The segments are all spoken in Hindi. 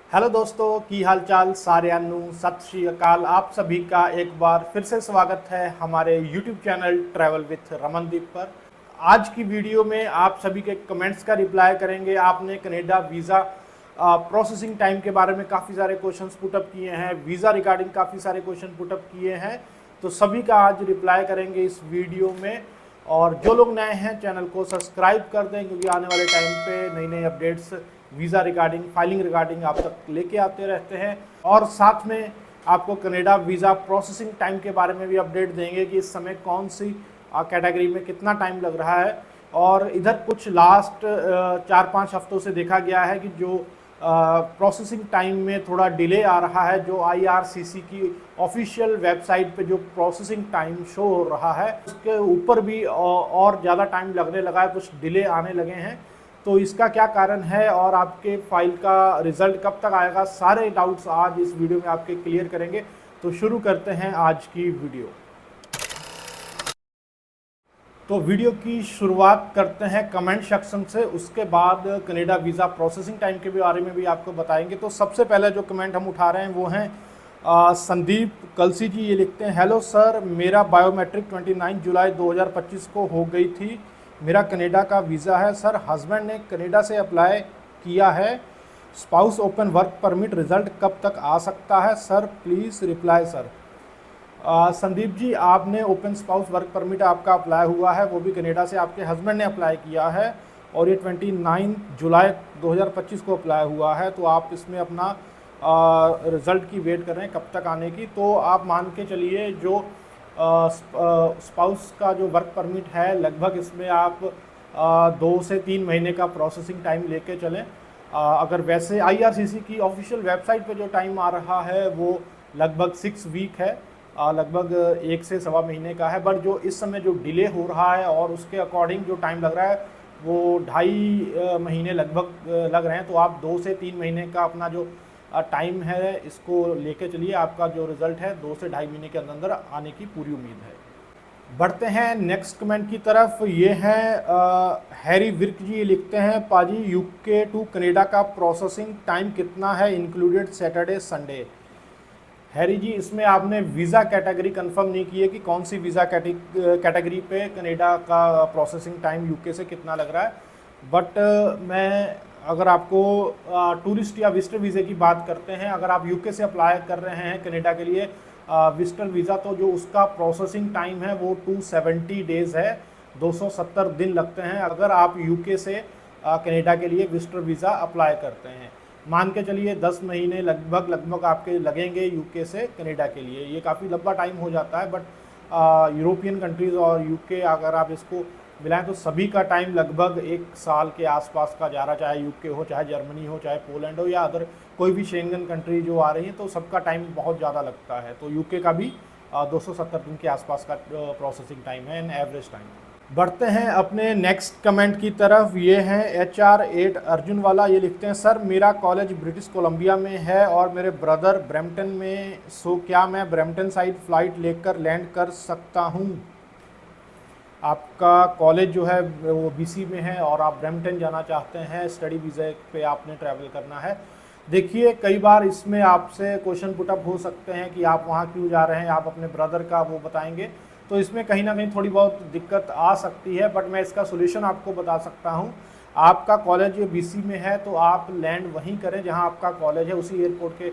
हेलो दोस्तों, की हाल चाल साਰਿਆਂ ਨੂੰ सत श्री अकाल। आप सभी का एक बार फिर से स्वागत है हमारे YouTube channel travel with Ramandeep पर। आज की वीडियो में आप सभी के कमेंट्स का रिप्लाई करेंगे। आपने कनाडा वीज़ा प्रोसेसिंग टाइम के बारे में काफ़ी सारे क्वेश्चंस पुटअप किए हैं, वीज़ा रिगार्डिंग काफ़ी सारे क्वेश्चन पुटअप किए हैं, तो सभी का आज रिप्लाई करेंगे इस वीडियो में। और जो लोग नए हैं चैनल को सब्सक्राइब कर दें, क्योंकि आने वाले टाइम पे नई नई updates visa regarding, filing regarding आप तक लेके आते रहते हैं। और साथ में आपको कनाडा वीज़ा प्रोसेसिंग टाइम के बारे में भी अपडेट देंगे कि इस समय कौन सी कैटेगरी में कितना टाइम लग रहा है। और इधर कुछ लास्ट 4-5 हफ्तों से देखा गया है कि जो प्रोसेसिंग टाइम में थोड़ा डिले आ रहा है। जो IRCC की ऑफिशियल वेबसाइट पे जो प्रोसेसिंग टाइम शो हो रहा है उसके ऊपर भी और ज़्यादा टाइम लगने लगा है, कुछ डिले आने लगे हैं। तो इसका क्या कारण है और आपके फाइल का रिज़ल्ट कब तक आएगा, सारे डाउट्स आज इस वीडियो में आपके क्लियर करेंगे। तो शुरू करते हैं आज की वीडियो। तो वीडियो की शुरुआत करते हैं कमेंट सेक्शन से, उसके बाद कनाडा वीज़ा प्रोसेसिंग टाइम के बारे में भी आपको बताएंगे। तो सबसे पहले जो कमेंट हम उठा रहे हैं वो हैं संदीप कलसी जी। ये लिखते हैं, हेलो सर, मेरा बायोमेट्रिक 29 जुलाई 2025 को हो गई थी। मेरा कनाडा का वीज़ा है सर, हस्बैंड ने कनाडा से अप्लाई किया है। Spouse open work permit result कब तक आ सकता है sir, please reply sir. Sandeep ji, आपने ओपन स्पाउस वर्क परमिट आपका अप्लाई हुआ है, वो भी कनाडा से आपके हस्बैंड ने अप्लाई किया है, और ये 29 जुलाई 2025 को अप्लाई हुआ है। तो आप इसमें अपना रिज़ल्ट की वेट कर रहे हैं कब तक आने की। तो आप मान के चलिए जो स्पाउस का जो वर्क परमिट है, लगभग इसमें आप 2 से 3 महीने का प्रोसेसिंग टाइम लेके चलें। अगर वैसे IRCC की ऑफिशियल वेबसाइट पे जो टाइम आ रहा है वो लगभग 6 वीक है, लगभग 1 से सवा महीने का है। बट जो इस समय जो डिले हो रहा है और उसके अकॉर्डिंग जो टाइम लग रहा है वो 2.5 महीने लगभग लग रहे हैं। तो आप 2 से 3 महीने का अपना जो टाइम है इसको लेके चलिए। आपका जो रिज़ल्ट है 2 से 2.5 महीने के अंदर आने की पूरी उम्मीद है। बढ़ते हैं नेक्स्ट कमेंट की तरफ। ये हैं हैरी विर्क जी। लिखते हैं, पाजी UK टू कनाडा का प्रोसेसिंग टाइम कितना है इंक्लूडेड सैटरडे संडे। हैरी जी, इसमें आपने वीज़ा कैटेगरी कंफर्म नहीं की है कि कौन सी वीज़ा कैटेगरी पे कनाडा का प्रोसेसिंग टाइम UK से कितना लग रहा है। बट मैं अगर आपको टूरिस्ट या विजिटर वीज़े की बात करते हैं, अगर आप UK से अप्लाई कर रहे हैं कनाडा के लिए विजिटर वीज़ा, तो जो उसका प्रोसेसिंग टाइम है वो 270 डेज़ है, 270 दिन लगते हैं अगर आप UK से कनाडा के लिए विजिटर वीज़ा अप्लाई करते हैं। मान के चलिए 10 महीने लगभग आपके लगेंगे UK से कनाडा के लिए। ये काफ़ी लंबा टाइम हो जाता है। बट यूरोपियन कंट्रीज़ और UK अगर आप इसको मिलाएं तो सभी का टाइम लगभग 1 साल के आसपास का जा रहा, चाहे UK हो, चाहे जर्मनी हो, चाहे पोलैंड हो, या अदर कोई भी शेंगन कंट्री जो आ रही है, तो सबका टाइम बहुत ज़्यादा लगता है। तो UK का भी 270 दिन के आसपास का प्रोसेसिंग टाइम है, एन एवरेज टाइम। बढ़ते हैं अपने नेक्स्ट कमेंट की तरफ। ये हैं HR8 अर्जुन वाला। ये लिखते हैं, सर मेरा कॉलेज ब्रिटिश कोलंबिया में है और मेरे ब्रदर ब्रैम्पटन में, सो क्या मैं ब्रैम्पटन साइड फ़्लाइट लेकर लैंड कर सकता हूँ। आपका कॉलेज जो है वो BC में है और आप ब्रैम्पटन जाना चाहते हैं, स्टडी वीज़ा पे आपने ट्रैवल करना है। देखिए, कई बार इसमें आपसे क्वेश्चन पुटअप हो सकते हैं कि आप वहाँ क्यों जा रहे हैं, आप अपने ब्रदर का वो बताएंगे, तो इसमें कहीं ना कहीं थोड़ी बहुत दिक्कत आ सकती है। बट मैं इसका सोल्यूशन आपको बता सकता हूँ। आपका कॉलेज BC में है तो आप लैंड वहीं करें जहाँ आपका कॉलेज है, उसी एयरपोर्ट के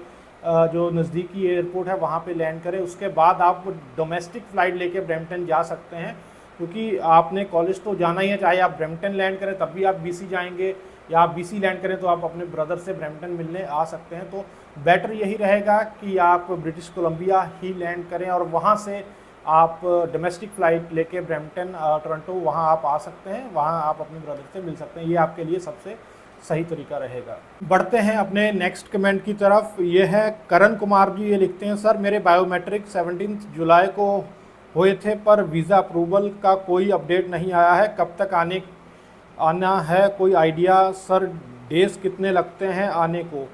जो नज़दीकी एयरपोर्ट है वहाँ पे लैंड करें। उसके बाद आप डोमेस्टिक फ़्लाइट लेके ब्रैम्पटन जा सकते हैं, क्योंकि आपने कॉलेज तो जाना ही है। चाहे आप ब्रैम्पटन लैंड करें तब भी आप BC जाएंगे, या आप BC लैंड करें तो आप अपने ब्रदर से ब्रैम्पटन मिलने आ सकते हैं। तो बेटर यही रहेगा कि आप ब्रिटिश कोलंबिया ही लैंड करें और वहाँ से आप डोमेस्टिक फ़्लाइट लेके ब्रैम्पटन, टोरंटो, वहाँ आप आ सकते हैं, वहाँ आप अपने ब्रदर से मिल सकते हैं। ये आपके लिए सबसे सही तरीका रहेगा। बढ़ते हैं अपने नेक्स्ट कमेंट की तरफ। ये है करण कुमार जी। ये लिखते हैं, सर मेरे बायोमेट्रिक 17 जुलाई को हुए थे पर वीज़ा अप्रूवल का कोई अपडेट नहीं आया है, कब तक आना है, कोई आइडिया सर, डेज़ कितने लगते हैं आने को।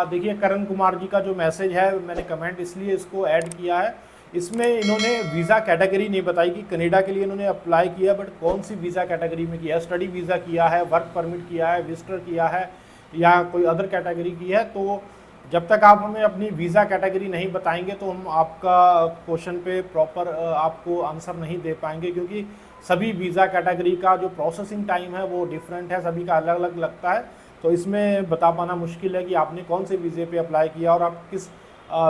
देखिए, करण कुमार जी का जो मैसेज है, मैंने कमेंट इसलिए इसको ऐड किया है, इसमें इन्होंने वीज़ा कैटेगरी नहीं बताई कि कनाडा के लिए इन्होंने अप्लाई किया, बट कौन सी वीज़ा कैटेगरी में किया है। स्टडी वीज़ा किया है, वर्क परमिट किया है, विजिटर किया है, या कोई अदर कैटेगरी की है, तो जब तक आप हमें अपनी वीज़ा कैटेगरी नहीं बताएंगे तो हम आपका क्वेश्चन पे प्रॉपर आपको आंसर नहीं दे पाएंगे, क्योंकि सभी वीज़ा कैटेगरी का जो प्रोसेसिंग टाइम है वो डिफरेंट है, सभी का अलग अलग लगता है। तो इसमें बता पाना मुश्किल है कि आपने कौन से वीज़े पे अप्लाई किया और आप किस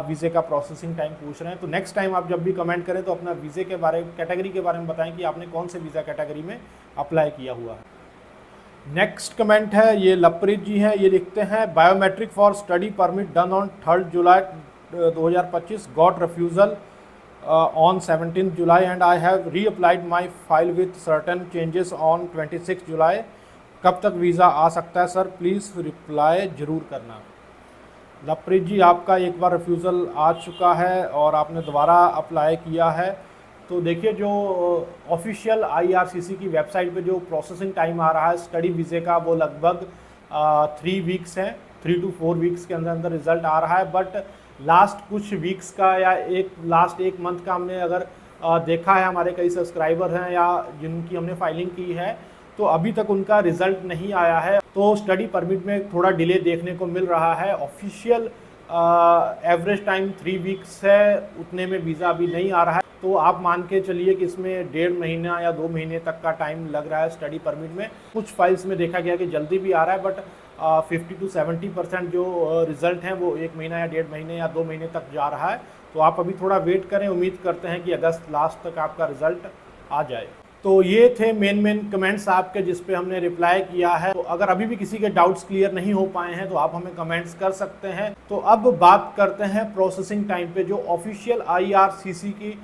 वीज़े का प्रोसेसिंग टाइम पूछ रहे हैं। तो नेक्स्ट टाइम आप जब भी कमेंट करें तो अपना वीज़े के बारे कैटेगरी के बारे में बताएं कि आपने कौन से वीज़ा कैटेगरी में अप्लाई किया हुआ है। नेक्स्ट कमेंट है, ये लवप्रीत जी हैं, ये लिखते हैं biometric for study permit done on 3 July 2025 got refusal on 17 July and I have reapplied my file with certain changes on 26 July. कब तक वीज़ा आ सकता है सर, प्लीज़ रिप्लाई ज़रूर करना। लवप्रीत जी, आपका एक बार रिफ्यूज़ल आ चुका है और आपने दोबारा अप्लाई किया है। तो देखिए, जो ऑफिशियल IRCC की वेबसाइट पे जो प्रोसेसिंग टाइम आ रहा है स्टडी वीज़े का वो लगभग 3 वीक्स है, 3 to 4 वीक्स के अंदर अंदर रिज़ल्ट आ रहा है। बट लास्ट कुछ वीक्स का या लास्ट एक मंथ का हमने अगर देखा है, हमारे कई सब्सक्राइबर हैं या जिनकी हमने फाइलिंग की है, तो अभी तक उनका रिज़ल्ट नहीं आया है। तो स्टडी परमिट में थोड़ा डिले देखने को मिल रहा है। ऑफिशियल एवरेज टाइम 3 वीक्स है, उतने में वीज़ा अभी नहीं आ रहा है। तो आप मान के चलिए कि इसमें 1.5 महीना या 2 महीने तक का टाइम लग रहा है स्टडी परमिट में। कुछ फाइल्स में देखा गया कि जल्दी भी आ रहा है, बट 50 to 70% जो रिज़ल्ट हैं वो 1 महीना या 1.5 महीने या 2 महीने तक जा रहा है। तो आप अभी थोड़ा वेट करें, उम्मीद करते हैं कि अगस्त लास्ट तक आपका रिज़ल्ट आ जाए। तो ये थे मेन कमेंट्स आपके जिस पे हमने रिप्लाई किया है। तो अगर अभी भी किसी के डाउट्स क्लियर नहीं हो पाए हैं तो आप हमें कमेंट्स कर सकते हैं। तो अब बात करते हैं प्रोसेसिंग टाइम पे। जो ऑफिशियल IRCC की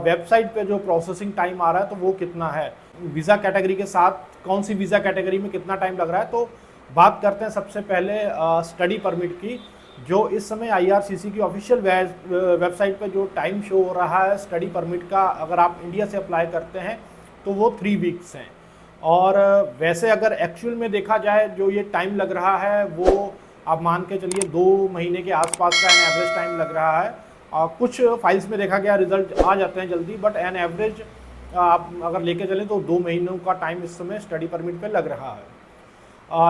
वेबसाइट पे जो प्रोसेसिंग टाइम आ रहा है तो वो कितना है, वीज़ा कैटेगरी के साथ कौन सी वीज़ा कैटेगरी में कितना टाइम लग रहा है। तो बात करते हैं सबसे पहले स्टडी परमिट की। जो इस समय IRCC की ऑफिशियल वेबसाइट पे जो टाइम शो हो रहा है स्टडी परमिट का, अगर आप इंडिया से अप्लाई करते हैं तो वो 3 वीक्स हैं। और वैसे अगर एक्चुअल में देखा जाए जो ये टाइम लग रहा है वो आप मान के चलिए 2 महीने के आसपास का एन एवरेज टाइम लग रहा है। कुछ फाइल्स में देखा गया रिजल्ट आ जाते हैं जल्दी, बट एन एवरेज आप अगर लेके चलें तो 2 महीनों का टाइम इस समय स्टडी परमिट पे लग रहा है।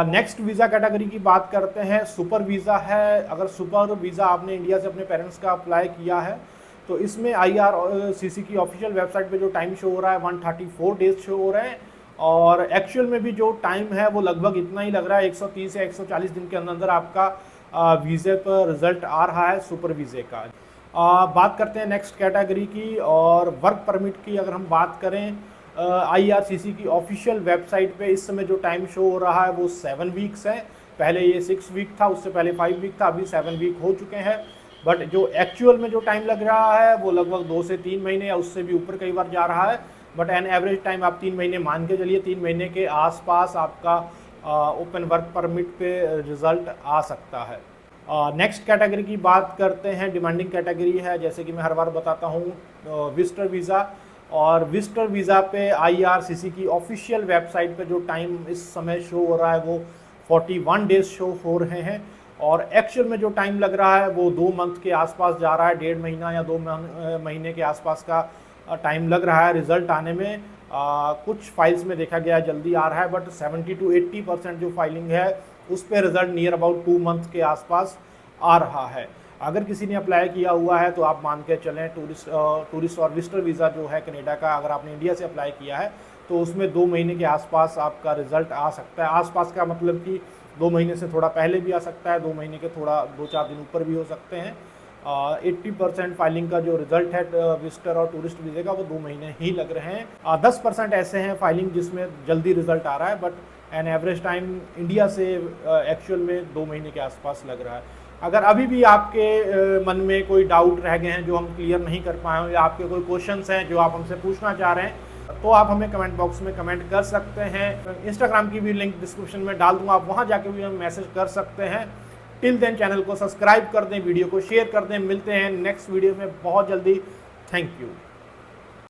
नेक्स्ट वीज़ा कैटेगरी की बात करते हैं, सुपर वीज़ा है। अगर सुपर वीज़ा आपने इंडिया से अपने पेरेंट्स का अप्लाई किया है तो इसमें IRCC की ऑफिशियल वेबसाइट पे जो टाइम शो हो रहा है 134 डेज शो हो रहे हैं, और एक्चुअल में भी जो टाइम है वो लगभग इतना ही लग रहा है। 130 या 140 दिन के अंदर आपका वीज़े पर रिजल्ट आ रहा है सुपर वीज़े का। बात करते हैं नेक्स्ट कैटेगरी की और वर्क परमिट की। अगर हम बात करें IRCC की ऑफिशियल वेबसाइट पे इस समय जो टाइम शो हो रहा है वो 7 वीक्स है। पहले ये 6 वीक था, उससे पहले 5 वीक था, अभी 7 वीक हो चुके हैं। बट जो एक्चुअल में जो टाइम लग रहा है वो लगभग 2 से 3 महीने या उससे भी ऊपर कई बार जा रहा है। बट एन एवरेज टाइम आप 3 महीने मान के चलिए, 3 महीने के आसपास आपका ओपन वर्क परमिट पे रिज़ल्ट आ सकता है। नेक्स्ट कैटेगरी की बात करते हैं, डिमांडिंग कैटेगरी है। जैसे कि मैं हर बार बताता हूँ विजिटर वीज़ा, और विजिटर वीज़ा पे IRCC की ऑफिशियल वेबसाइट पे जो टाइम इस समय शो हो रहा है वो 41 डेज शो हो रहे हैं, और एक्चुअल में जो टाइम लग रहा है वो 2 मंथ के आसपास जा रहा है। 1.5 महीना या 2 महीने के आसपास का टाइम लग रहा है रिज़ल्ट आने में। कुछ फाइल्स में देखा गया जल्दी आ रहा है, बट 70 to 80% जो फाइलिंग है उस पर रिज़ल्ट नियर अबाउट 2 मंथ के आसपास आ रहा है। अगर किसी ने अप्लाई किया हुआ है तो आप मान के चलें टूरिस्ट और विजिटर वीज़ा जो है कनाडा का, अगर आपने इंडिया से अप्लाई किया है तो उसमें 2 महीने के आसपास आपका रिज़ल्ट आ सकता है। आसपास का मतलब कि 2 महीने से थोड़ा पहले भी आ सकता है, 2 महीने के थोड़ा 2-4 दिन ऊपर भी हो सकते हैं। 80% फाइलिंग का जो रिज़ल्ट है विजिटर और टूरिस्ट वीज़े का वो 2 महीने ही लग रहे हैं। 10% ऐसे हैं फाइलिंग जिसमें जल्दी रिज़ल्ट आ रहा है, but an average time India से एक्चुअल में 2 महीने के आसपास लग रहा है। अगर अभी भी आपके मन में कोई डाउट रह गए हैं जो हम क्लियर नहीं कर पाए हो, या आपके कोई क्वेश्चंस हैं जो आप हमसे पूछना चाह रहे हैं, तो आप हमें कमेंट बॉक्स में कमेंट कर सकते हैं। इंस्टाग्राम की भी लिंक डिस्क्रिप्शन में डाल दूंगा, आप वहां जाके भी हमें मैसेज कर सकते हैं। टिल देन चैनल को सब्सक्राइब कर दें, वीडियो को शेयर कर दें। मिलते हैं नेक्स्ट वीडियो में बहुत जल्दी। Thank you.